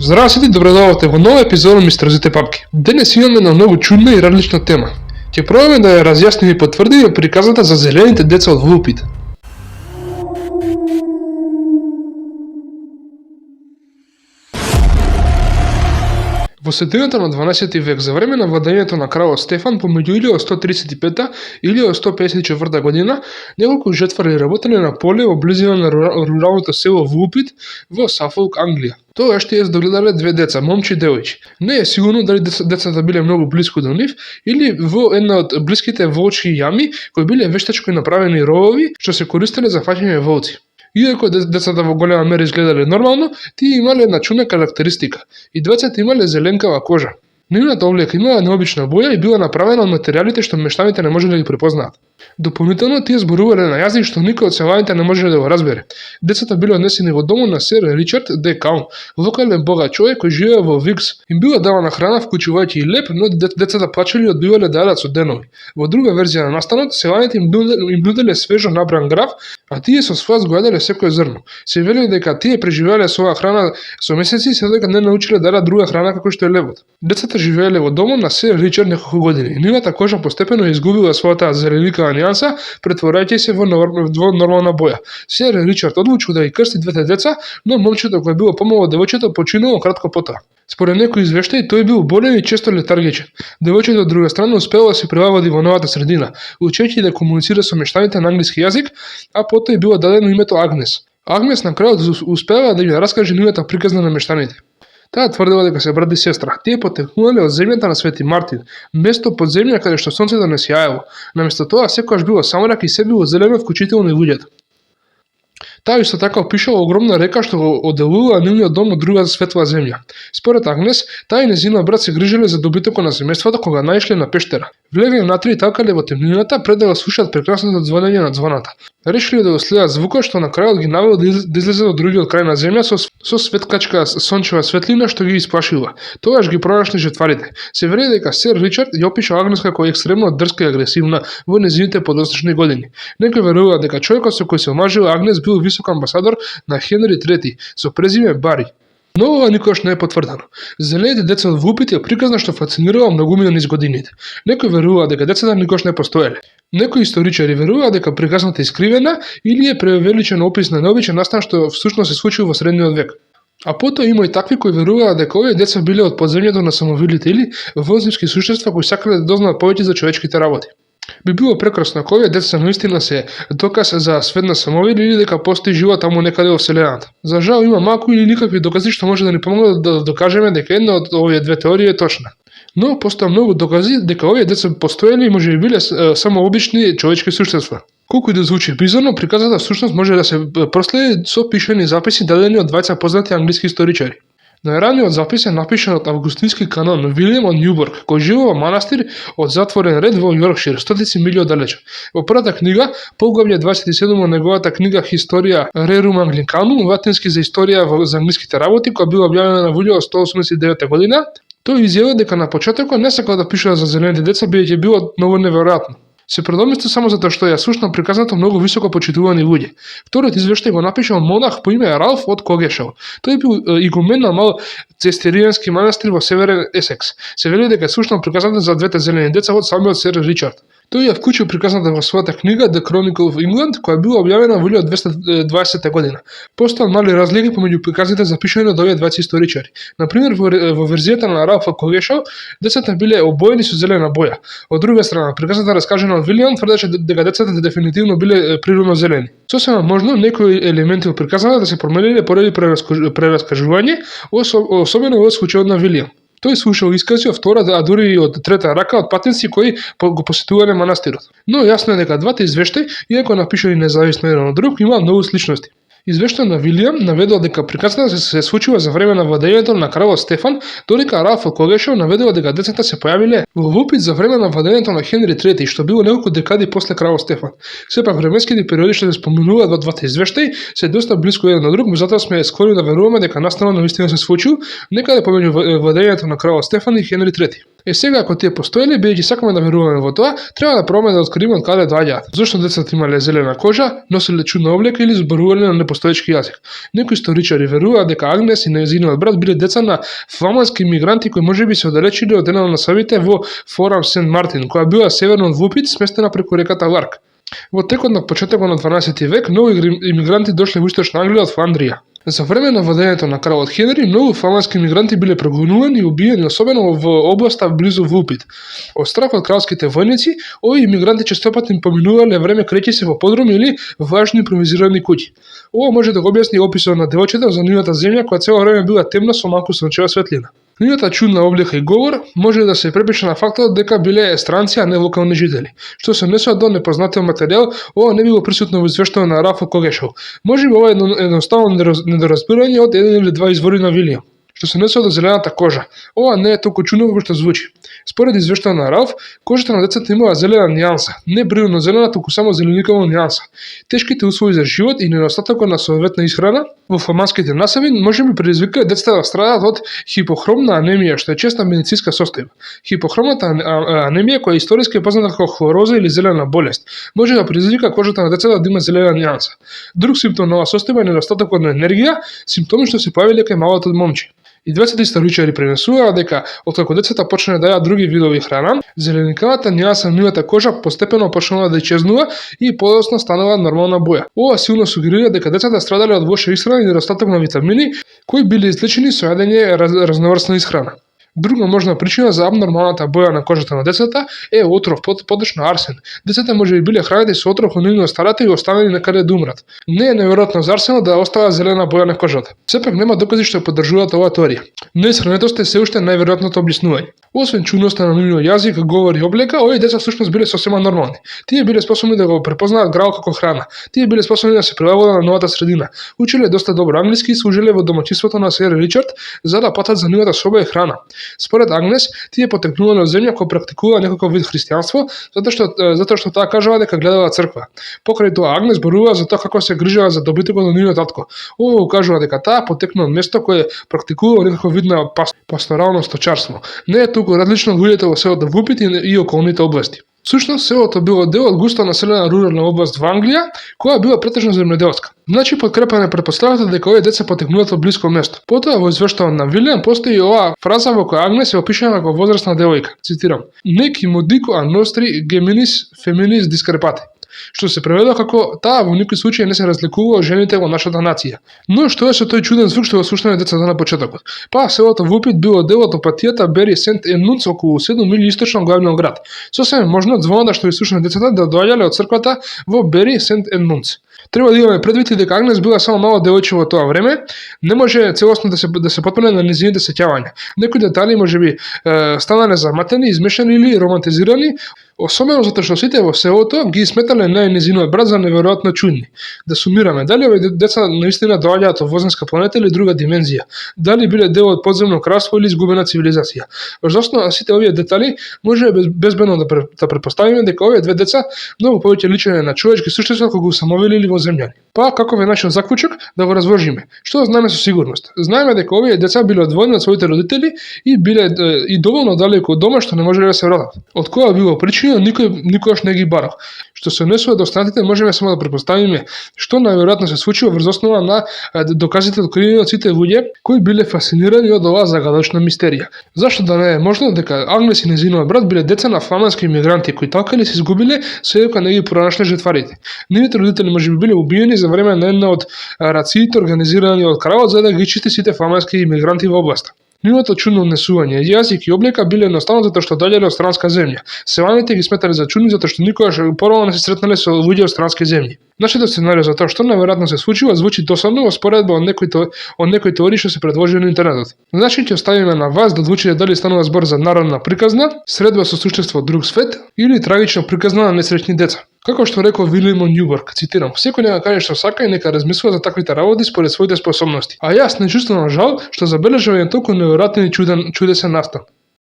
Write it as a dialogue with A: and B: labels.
A: Здраво сите, добродојавте во нова епизода на Мистерзите папки. Денес имаме на многу чудна и различна тема. Ќе пробаме да ја разјасниме и потврдиме приказната за зелените деца од вулпите. Во средината на 12 век, за време на владењето на кралот Стефан, помеѓу 1135 и 1154 година, неколку жетвари работеле на поле во близина на руралното село Вулпит во Сафолк, Англија. Тогаш тие догледале две деца, момче и девојче. Не е сигурно дали децата биле многу блиску до нив или во една од блиските волчки јами кои биле вештачко направени ровови што се користеле за фаќање волци. Иако децата во голема мера изгледале нормално, тие имале една чудна карактеристика. И двајцата имале зеленкава кожа. Нивната облека имала необична боја и била направена од материјалите што мештаните не можеле да ги препознаат. Дополнително тие зборувале на јазик што никој од селаните не можеле да го разбере. Децата биле однесени во домот на сер Ричард Де Каун, локален богат човек кој живеел во Викс. Им била давана храна вклучувајќи и леп, но децата плачеле и одбивале да јадат со денови. Во друга верзија на настанот, селаните им нуделе свежо набран грав, а тие со сваст го јаделе секој зрно. Се вели дека тие преживеале со оваа храна со месеци се додека не научиле да јадат друга храна како што е лебот. Децата живееле во домот на сер Ричард неколку години. Нивната кожа постепено изгубила својата зеленикава нијанса, претворајќи се во нормална боја. Сер Ричард одлучил да ги крсти двете деца, но момчето кое било помало од девојчето починало кратко потоа. Според некои извештаи, тој бил болен и често летаргичен. Девојчето од друга страна успело да се прилагоди во новата средина, учејќи да комуницира со мештаните на англиски јазик, а потоа било дадено името Агнес. Агнес на крајот успева да ја раскаже нивната приказна на мештаните. Таа тврдела дека се брат и сестра. Тие потекнувале од земјата на Свети Мартин, место под земја каде што сонцето не сјаело. Наместо тоа секогаш било саморак и се било зелено, вклучително и луѓето. Таа исто така опишала огромна река што го одделувала нивниот дом од друга светла земја. Според Агнес, таа и нејзиниот брат се грижеле за добитокот на семејството кога наишле на пештера. Влегле внатре и такале во темнината пред да го слушаат прекрасното звонење на звоната. Решиле да го следат звукот што на крајот ги навел да излезе од другиот крај на земја со светкачка сончева светлина што ги исплашила. Тогаш ги пронашле жетварите. Се вели дека сер Ричард ја опиша Агнес како екстремно дрска и агресивна во нејзините подосечни години. Некој верува дека човекот со кој се омажила Агнес бил висок амбасадор на Хенри III со презиме Бари. Но ова никогаш не е потврдено. Зелените деца од Вулпит е приказна што фасцинирала многумина низ годините. Некои верува дека децата никогаш не постоеле. Некои историчари веруваат дека приказната е искривена или е преувеличен опис на необичен настан што всушност се случил во средниот век. А потоа има и такви кои веруваат дека овие деца биле од подземјето на самовилите или вознемски суштества кои сакале да дознаат повеќе за човечките работи. Би било прекрасно ако овие деца наистина се доказ за свет на самовили или дека постои живот таму некаде во вселената. За жал има малку или никакви докази што може да ни помогнат да докажеме дека една од овие две теории е точна. Но постоја многу докази дека овие деца постоеле и може би биле само обични човечки суштества. Колку и да звучи бизарно, приказната всушност може да се проследи со пишани записи дадени од двајца познати англиски историчари. Најраниот запис е напишан од августински канон Вилијам од Њубург, кој живее во манастир од затворен ред во Јоркшир, стотици милји оддалече. Во првата книга, поглавје 27 од неговата книга Historia Rerum Anglicanum, латински за историја за англиските работи, која била објавена на 1189 година, тој изјавил дека на почетокот не сакал да пишува за зелените деца, бидејќи било многу неверојатно. Се предомисли само затоа што ја слушна приказната многу високо почитувани луѓе. Вториот извештај го напишал монах по име Ралф од Когешел. Тој бил игумен на мал цестеријански манастир во северен Есекс. Се вели дека слушнал приказната за двете зелени деца од самиот сер Ричард. Тој ја вклучил приказната во својата книга The Chronicle of England, која била објавена во 1220 година. Постојат мали разлики помеѓу приказните запишани од овие двајца историчари. Например, во верзијата на Ралф Когешел, децата биле обоени со зелена боја. Од друга страна, приказната раскажена од Вилијам тврдеше дека децата дефинитивно биле природно зелени. Сосема можно некои елементи од приказната да се промениле поради прераскажување, особено во случајот на Вилијам. Тој слушал искази од втора, а дури и од трета рака од патници кои го посетувале манастирот. Но јасно е дека двата извештаи, иако напишани независно еден од друг, имаат многу сличности. Извештај на Вилијам наведува дека приказната се случува за време на владењето на кралот Стефан, додека Ралф Когешел наведува дека децата се појавиле во Вулпит за време на владењето на Хенри III, што било неколку декади после кралот Стефан. Сепак временските периоди што се споменуваат во двата извештаи се доста блиску еден на друг, затоа сме склони да веруваме дека настанот навистина се случил некаде помеѓу владењето на кралот Стефан и Хенри III. Сега ако тие постоеле, бидејќи сакаме да веруваме во тоа, треба да пробаме да откриеме од каде доаѓаат. Зошто децата имале зелена кожа, носеле чудна облека или зборувале на непостоечки јазик. Некои историчари веруваат дека Агнес и нејзиниот брат биле деца на фламандски имигранти кои можеби се оддалечиле од една од насавите во Форам Сент Мартин, која била северно од Вупит, сместена преку реката Ларк. Во текот на почетокот на 12 век, нови имигранти дошле во Источна Англија од Фландрија. За време на владењето на кралот Хенри, многу фламандски имигранти биле прогонувани и убиени, особено во областа близу Вупит. Од страх од кралските војници, овие имигранти честопати им поминувале време креќи се во подруми или влажни импровизирани куќи. Ова може да го објасни описот на девојчето за нивната земја која цело време била темна со малку сончева светлина. Нивната чудна облека и говор може да се препише на фактот дека биле странци, а не локални жители. Што се однесува до непознатиот материјал, ова не било присутно во извештајот на Раф Когешов. Можеби ова е едноставно недоразбирање од еден или два извори на Вилијам. Што се однесува до зелената кожа. Ова не е толку чудно како што звучи. Според извештајот на Ралф, кожата на децата имала зелена нијанса, не брилно зелена, туку само зеленикава нијанса. Тешките услови за живот и недостатокот на соодветна исхрана во фламандските насави можеби предизвикаат децата да страдаат од хипохромна анемија, што е честа медицинска состојба. Хипохромната анемија, која историски е позната како хлороза или зелена болест, може да предизвика кожата на децата да има зелена нијанса. Друг симптом на оваа состојба е недостатокот на енергија, симптоми што се појавиле кај малото момче. И двете историчари пренесуваат дека откако децата почнале да јадат други видови храна, зеленикавата нијанса на нивната кожа постепено почнала да исчезнува и подоцна станала нормална боја. Ова силно сугерира дека децата страдале од лоша исхрана и недостаток на витамини, кои биле излечени со јадење разноврсна исхрана. Друга можна причина за абнормалната боја на кожата на децата е отров, поточно арсен. Децата можеби биле хранети со отров од нивно старата и останали некаде да умрат. Не е неверојатно за арсенот да остава зелена боја на кожата. Сепак нема докази што поддржуваат оваа теорија. Неисхранетоста е се уште најверојатното објаснување. Освен чудноста на нивниот јазик, говор и облека, овие деца всушност биле сосема нормални. Тие биле способни да го препознаат грал како храна. Тие биле способни да се прилагодат на новата средина. Учеле доста добро англиски и служиле во домаќинството на сер Ричард за да платат за нивната соба и храна. Според Агнес, тие потекнувале од земја која практикува некаков вид христијанство, затоа што таа кажала дека гледала црква. Покрај тоа Агнес зборува за тоа како се грижала за добитокот на нивниот татко. Ова укажува дека таа потекнува од место кое практикува некаков вид на пасторално сточарство. Не е толку различно од луѓето во селото Вупит и околните области. Всушност, селото било дел од густо населена рурална област во Англија, која била претежно земјоделска. Значи, подкрепа претпоставката дека овие деца потекнуваат од блиско место. Потоа во извештајот на Вилијам постои оваа фраза во која Агнес е опишана како возрастна девојка. Цитирам: "Nec immodico a nostri geminis feminis discrepate", што се преведе како таа во никој случај не се разликува од жените во нашата нација. Но што е со тој чуден звук што го слушнаме децата на почетокот? Па селото Вупит било дел од опатијата Бери Сент Едмундс околу 7 милји источно од главниот град. Сосема можно звоната што ги слушнаме децата да доаѓале од црквата во Бери Сент Едмундс. Треба да имаме предвид дека Агнес била само мало девојче во тоа време, не може целосно да се потпне на незините сеќавања. Некои детали можеби станале заматени, измешани или романтизирани, особено затоа што сите во селото ги сметале незиниот брат за неверојатно чудни. Да сумираме, дали овие деца наистина доаѓаат од возенска планета или друга димензија? Дали биле дел од подземно кралство или изгубена цивилизација? Во основа на сите овие детали може безбедно да претпоставиме дека овие две деца многу повеќе личење на човечки суштества кога самовели или земјани. Па, каков е нашиот заклучок? Да го развржиме. Што знаеме со сигурност? Знаеме дека овие деца биле одвоени од своите родители и биле и доволно далеку од дома што не можеле да се вратат. Од која било причина, никогаш не ги барав. Што се однесува до останатите, можеме само да претпоставиме што најверојатно се случило врз основа на доказите откриени од сите луѓе кои биле фасцинирани од оваа загадочна мистерија. Зашто да не е можно дека Агнес и незиниот брат биле деца на фламандски имигранти кои талкале се изгубиле се дека не ги пронашле жртварите. Нивните родители можеби биле убиени за време на една од рациите организирани од кралот за да ги чисти сите фламандски имигранти во областа. Нивното чудно однесување, јазик и облека биле едноставно затоа што доаѓале од странска земја. Селаните ги сметале за чудни затоа што никогаш порано не се сретнале со луѓе од странски земји. Нашето сценарио за тоа што најверојатно се случило звучи досадно во споредба од некои теории што се предложени на интернетот. Значи ќе оставиме на вас да одлучите дали станува збор за народна приказна, средба со суштество од друг свет или трагична приказна на несреќни деца. Како што рекол Вилијам Њуборг, цитирам: "Секој нека каже што сака и нека размислува за таквите работи според своите способности. А јас не чувствувам жал што забележав еден толку неверојатен и чудесен настан."